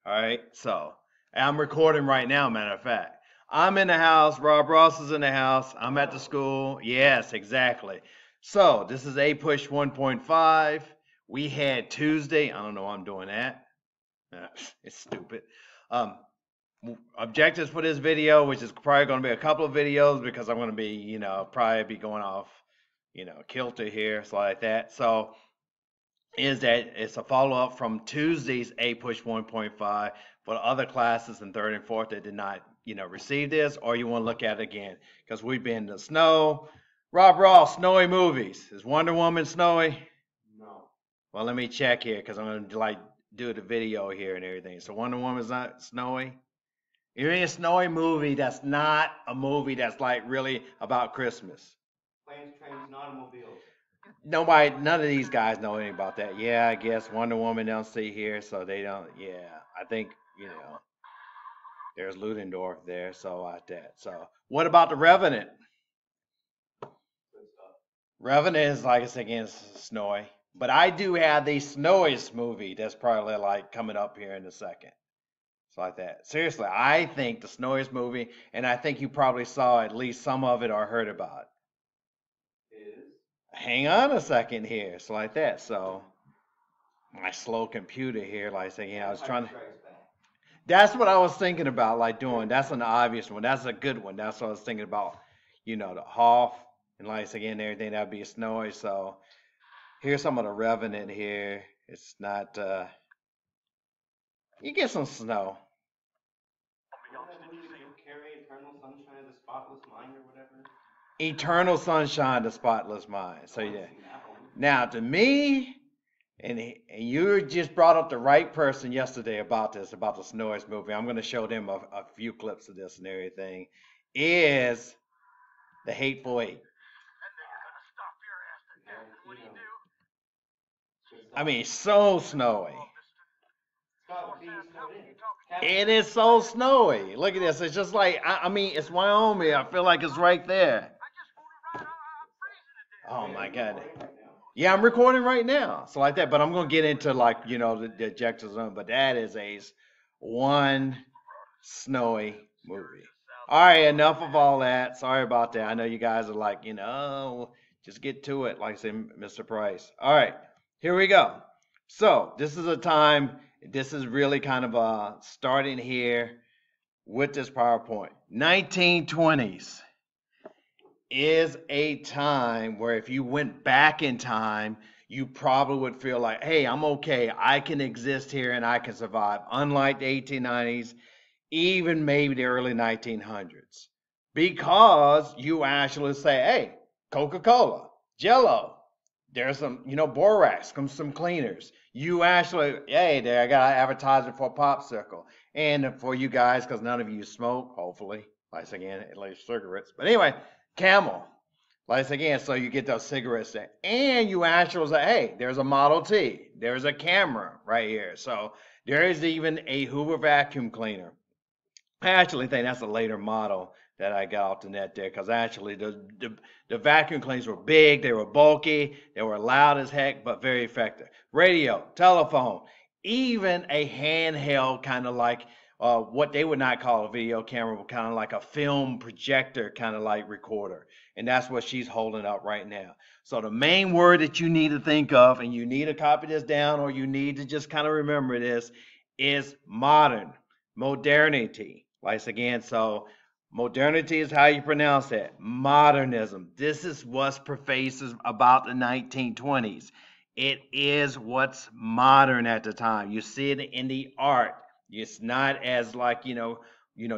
All right. So I'm recording right now, matter of fact. I'm in the house. Rob Ross is in the house. I'm at the school. Yes, exactly. So this is APUSH 1.5. We had Tuesday. I don't know why I'm doing that. It's stupid. Um, Objectives for this video, which is probably going to be a couple of videos because I'm going to be, probably be going off, kilter here, so like that. So is that it's a follow-up from Tuesday's APUSH 1.5 for the other classes in third and fourth that did not, receive this, or you want to look at it again because we've been in the snow. Rob Ross, snowy movies. Is Wonder Woman snowy? No. Well, let me check here because I'm going to do the video here and everything. So Wonder Woman's not snowy. You're in a snowy movie that's not a movie that's like really about Christmas. Planes, trains, and automobiles. Nobody, none of these guys know anything about that. Yeah, I guess Wonder Woman don't see here, so they don't. Yeah, I think there's Ludendorff there, so like that. So what about the Revenant? Good stuff. Revenant is like I said again, snowy, but I do have the snowiest movie that's probably like coming up here in a second. So like that. Seriously, I think the snowiest movie, and I think you probably saw at least some of it or heard about it. Is Hang on a second here. So like that. So my slow computer here, like saying, I was trying to. Strikes Back. That's what I was thinking about, like doing. That's an obvious one. That's a good one. That's what I was thinking about. The Hoff and like again everything that'd be snowy. So here's some of the Revenant here. It's not. You get some snow. Wasn't that movie with Jim Carrey, Eternal Sunshine of the Spotless Mind or whatever? Eternal Sunshine, the Spotless Mind. So I haven't yeah. seen that one. Now to me, and you just brought up the right person yesterday about this, about the Snowiest movie. I'm going to show them a few clips of this and everything. Is the Hateful Eight. Tarantino. Good I stuff. mean, so snowy. Scott being snowed in. It is so snowy. Look at this. It's just like, I mean, it's Wyoming. I feel like it's right there. Oh my God. Right now. Yeah, I'm recording right now. So like that. But I'm going to get into like, the objectives on. But that is one snowy movie. All right, enough of all that. Sorry about that. I know you guys are like, just get to it, like I said, Mr. Price. All right, here we go. So this is a time. This is really kind of starting here with this PowerPoint. 1920s is a time where if you went back in time, you probably would feel like, hey, I'm okay. I can exist here and I can survive. Unlike the 1890s, even maybe the early 1900s. Because you actually say, hey, Coca-Cola, Jello, there's some, borax, some cleaners. You actually, hey, there, I got an advertisement for a popsicle. And for you guys, because none of you smoke, hopefully, like again, at least cigarettes. But anyway, Camel, like again, so you get those cigarettes there. And you actually say, hey, there's a Model T. There's a camera right here. So there is even a Hoover vacuum cleaner. I actually think that's a later model that I got off the net there because actually the vacuum cleaners were big, they were bulky, they were loud as heck, but very effective. Radio, telephone, even a handheld kind of like what they would not call a video camera, but kind of like a film projector kind of like recorder. And that's what she's holding up right now. So the main word that you need to think of, and you need to copy this down or you need to just kind of remember this, is modern, modernity. Like again, so modernity is how you pronounce it. Modernism. This is what's prefaces about the 1920s. It is what's modern at the time. You see it in the art. It's not as like,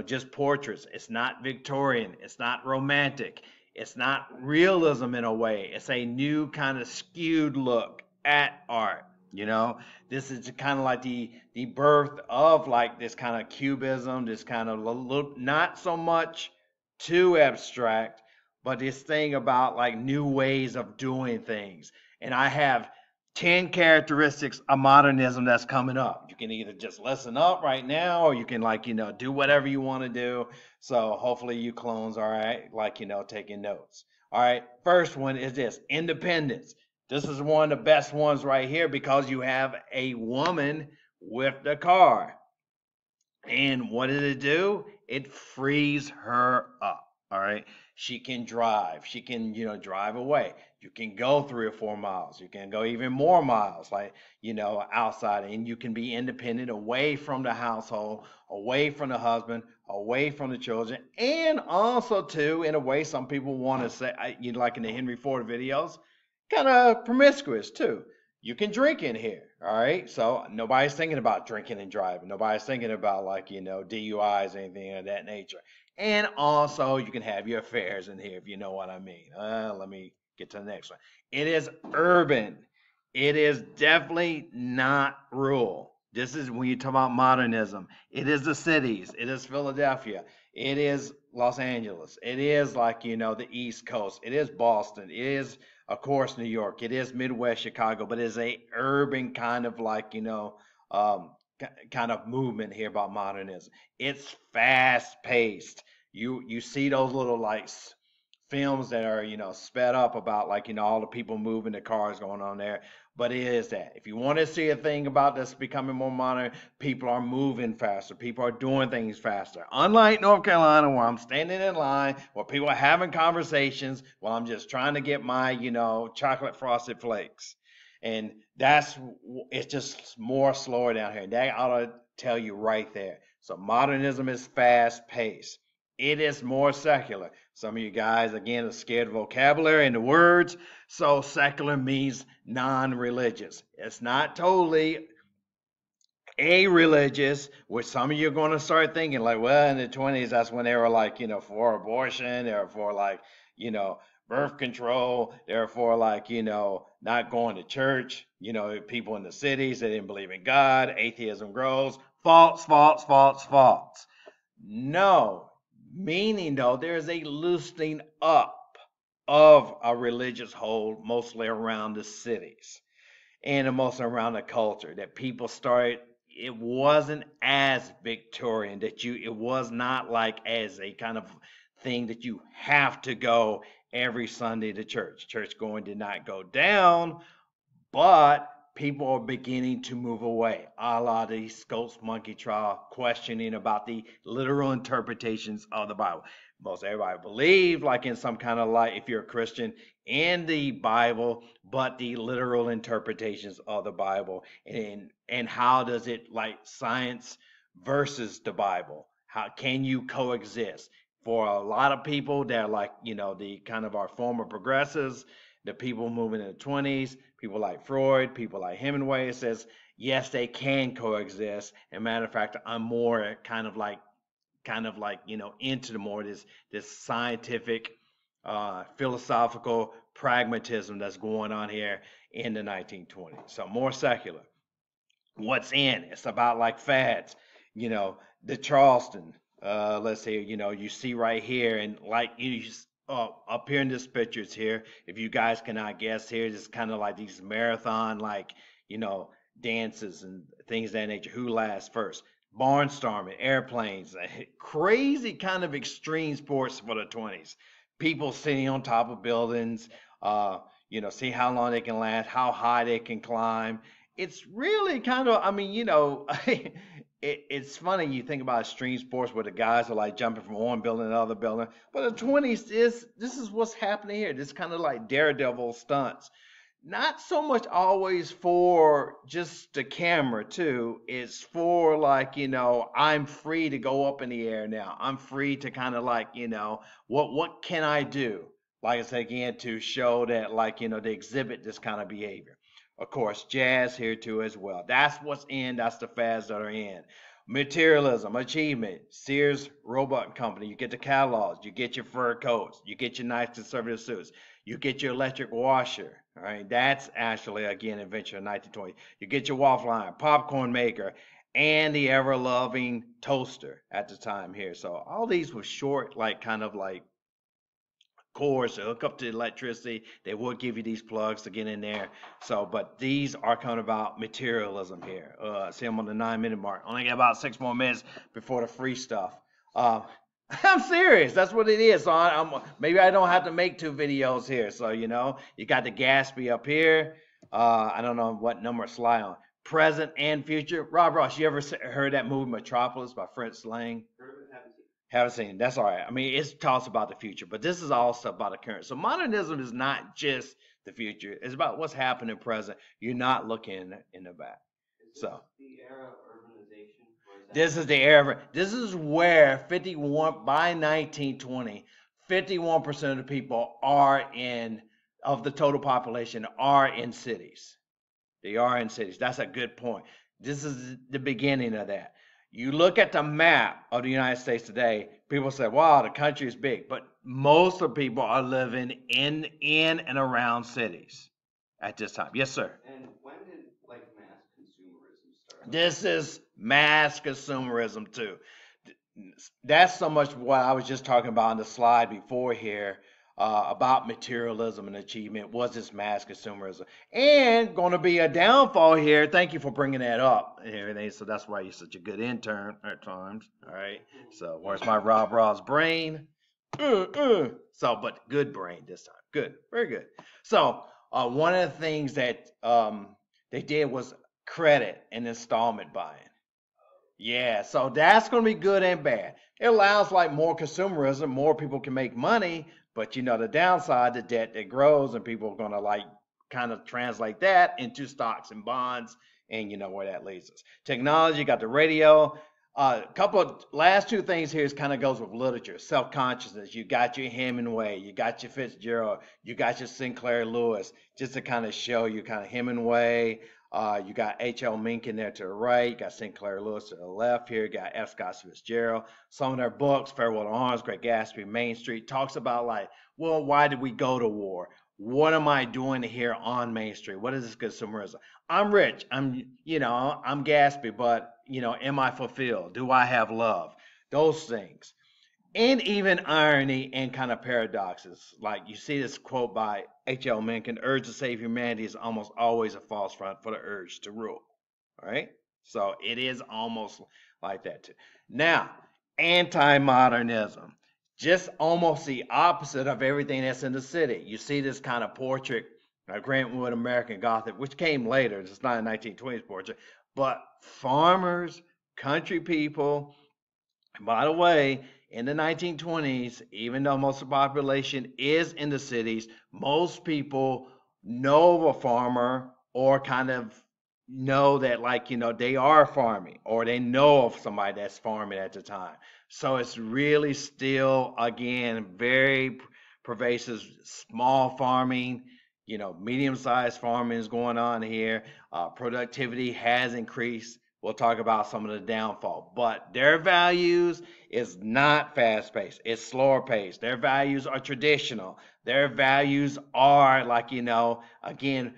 just portraits. It's not Victorian. It's not romantic. It's not realism in a way. It's a new kind of skewed look at art. This is kind of like the birth of like this kind of cubism, this kind of not so much too abstract, but this thing about like new ways of doing things. And I have 10 characteristics of modernism that's coming up. You can either just listen up right now or you can do whatever you want to do. So hopefully you clones all right, taking notes. All right, first one is this: independence. This is one of the best ones right here because you have a woman with the car. And what did it do? It frees her up. All right. She can drive. She can, drive away. You can go 3 or 4 miles. You can go even more miles, like, outside. And you can be independent away from the household, away from the husband, away from the children. And also, too, in a way, some people want to say, like in the Henry Ford videos, kind of promiscuous, too. You can drink in here, all right? So nobody's thinking about drinking and driving. Nobody's thinking about like, DUIs, anything of that nature. And also you can have your affairs in here, if you know what I mean. Let me get to the next one. It is urban. It is definitely not rural. This is when you talk about modernism. It is the cities. It is Philadelphia. It is Los Angeles. It is like, the East Coast. It is Boston. It is, of course, New York. It is Midwest Chicago, but it's a urban kind of like, kind of movement here about modernism. It's fast paced. You see those little like films that are sped up about like all the people moving, the cars going on there. But it is that if you want to see a thing about this becoming more modern, people are moving faster, people are doing things faster, unlike North Carolina where I'm standing in line, where people are having conversations while I'm just trying to get my chocolate frosted flakes. And it's just more slower down here. That ought to tell you right there. So modernism is fast paced. It is more secular. Some of you guys, again, are scared of vocabulary and the words. So secular means non-religious. It's not totally a-religious, which some of you are going to start thinking like, well, in the 20s, that's when they were like, for abortion, they were for like, birth control, they were for like, not going to church, people in the cities, they didn't believe in God, atheism grows. False, false, false, false. No, meaning though, there's a loosening up of a religious hold, mostly around the cities and mostly around the culture. That people started, it wasn't as Victorian, it was not like as a kind of thing that you have to go every Sunday to church. Church going did not go down, but people are beginning to move away, a la the Scopes monkey trial, questioning about the literal interpretations of the Bible. Most everybody believe, like in some kind of like, if you're a Christian, in the Bible, but the literal interpretations of the Bible, and how does it like science versus the Bible? How can you coexist? For a lot of people, they're like, the kind of our former progressives, the people moving in the 20s, people like Freud, people like Hemingway, it says, yes, they can coexist. And matter of fact, I'm more kind of like, into the more this scientific, philosophical pragmatism that's going on here in the 1920s. So more secular. What's in? It's about like fads, the Charleston. Let's say, you see right here, and like up here in this pictures here, if you guys cannot guess here, it's kind of like these marathon, like, dances and things of that nature. Who lasts first? Barnstorming, airplanes, crazy kind of extreme sports for the 20s. People sitting on top of buildings, see how long they can last, how high they can climb. It's really kind of, I mean, it's funny you think about extreme sports where the guys are like jumping from one building to another building, but the 20s is this is what's happening here. This kind of like daredevil stunts. Not so much always for just the camera too. It's for like, I'm free to go up in the air now. I'm free to kind of like, what can I do? Like I said again, to show that like, to exhibit this kind of behavior. Of course, jazz here too as well. That's what's in, that's the fads that are in. Materialism, achievement, Sears Roebuck Company. You get the catalogs, you get your fur coats, you get your nice conservative suits, you get your electric washer. All right, that's actually again invention of 1920. You get your waffle iron, popcorn maker, and the ever loving toaster at the time here. So all these were short, like kind of like cords to hook up to electricity. They would give you these plugs to get in there. So, but these are kind of about materialism here. See, I'm on the 9 minute mark. Only got about 6 more minutes before the free stuff. Uh, I'm serious. That's what it is. So maybe I don't have to make 2 videos here. So, you got the Gatsby up here. I don't know what number slide on. present and future. Rob Ross, you ever heard that movie Metropolis by Fritz Lang? Heard of it? Haven't seen it. Haven't seen it. That's all right. I mean, it talks about the future, but this is also about the current. So modernism is not just the future; it's about what's happening present. You're not looking in the back. Is this So the era of urbanization? Or is that this is the era. This is where 51 by 1920, 51% of the people are in of the total population are in cities. They are in cities. That's a good point. This is the beginning of that. You look at the map of the United States today, people say, wow, the country is big. But most of the people are living in and around cities at this time. Yes, sir. And when did like mass consumerism start? This is mass consumerism too. That's so much what I was just talking about on the slide before here about materialism and achievement was this mass consumerism and going to be a downfall here. Thank you for bringing that up and everything. So that's why you're such a good intern at times. All right. So where's my Rob Ross brain? So, but good brain this time. Good. Very good. So one of the things that they did was credit and installment buying. Yeah, so that's going to be good and bad. It allows like more consumerism, more people can make money, but you know the downside, the debt that grows, and people are going to like kind of translate that into stocks and bonds, and you know where that leads us. Technology, got the radio. A couple of last two things here is kind of goes with literature, self-consciousness. You got your Hemingway, you got your Fitzgerald, you got your Sinclair Lewis, just to kind of show you kind of Hemingway. You got H.L. Mencken there to the right. You got Sinclair Lewis to the left here. You got F. Scott Fitzgerald. Some of their books, Farewell to Arms, Great Gatsby, Main Street, talks about like, well, why did we go to war? What am I doing here on Main Street? What is this consumerism? I'm rich. I'm Gatsby, but am I fulfilled? Do I have love? Those things and even irony and kind of paradoxes. Like you see this quote by H.L. Mencken, the urge to save humanity is almost always a false front for the urge to rule. All right? So it is almost like that too. Now, anti-modernism. Just almost the opposite of everything that's in the city. You see this kind of portrait, Grant Wood American Gothic, which came later. It's not a 1920s portrait, but farmers, country people, by the way, in the 1920s, even though most of the population is in the cities, most people know of a farmer or kind of know that, like, they are farming or they know of somebody that's farming at the time. So it's really still, again, very pervasive, small farming, medium-sized farming is going on here. Productivity has increased. We'll talk about some of the downfall, but their values is not fast paced. It's slower paced. Their values are traditional. Their values are like, again,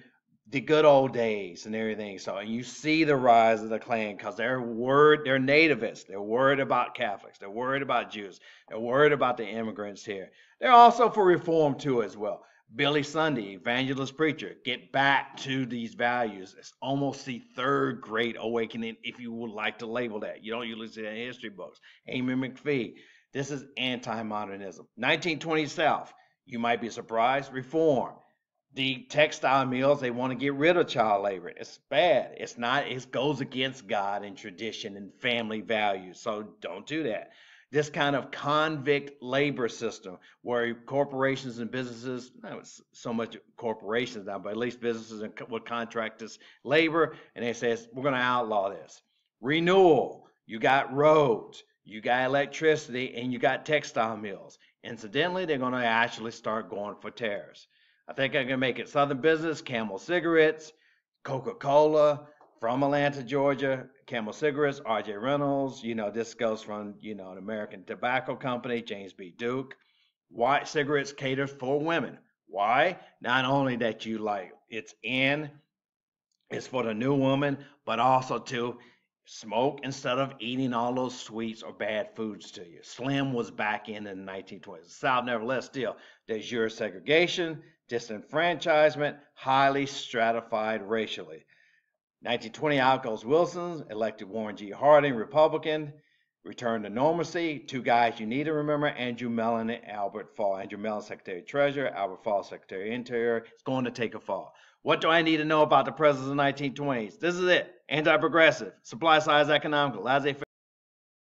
the good old days and everything. So you see the rise of the Klan because they're nativists. They're worried about Catholics. They're worried about Jews. They're worried about the immigrants here. They're also for reform too as well. Billy Sunday, evangelist preacher, get back to these values. It's almost the third great awakening, if you would like to label that. You don't usually see that in history books. Amy McPhee. This is anti-modernism. 1920 South. You might be surprised. Reform. The textile mills, they want to get rid of child labor. It's bad. It's not, it goes against God and tradition and family values. So don't do that. This kind of convict labor system where corporations and businesses, not so much corporations now, but at least businesses will contract this labor, and they say, we're going to outlaw this. Renewal, you got roads, you got electricity, and you got textile mills. Incidentally, they're going to actually start going for tariffs. I think I can make it. Southern Business, Camel Cigarettes, Coca-Cola, from Atlanta, Georgia, Camel Cigarettes, R.J. Reynolds. This goes from, an American Tobacco Company, James B. Duke. White cigarettes cater for women. Why? Not only that you like it's for the new woman, but also to smoke instead of eating all those sweets or bad foods to you. Slim was back in the 1920s. The South, nevertheless, still, de jure segregation, disenfranchisement, highly stratified racially. 1920, out goes Wilson, elected Warren G. Harding, Republican, return to normalcy. Two guys you need to remember, Andrew Mellon and Albert Fall. Andrew Mellon, Secretary of Treasury, Albert Fall, Secretary of Interior. It's going to take a fall. What do I need to know about the presidents of the 1920s? This is it. Anti-progressive, supply size economical, laissez-faire.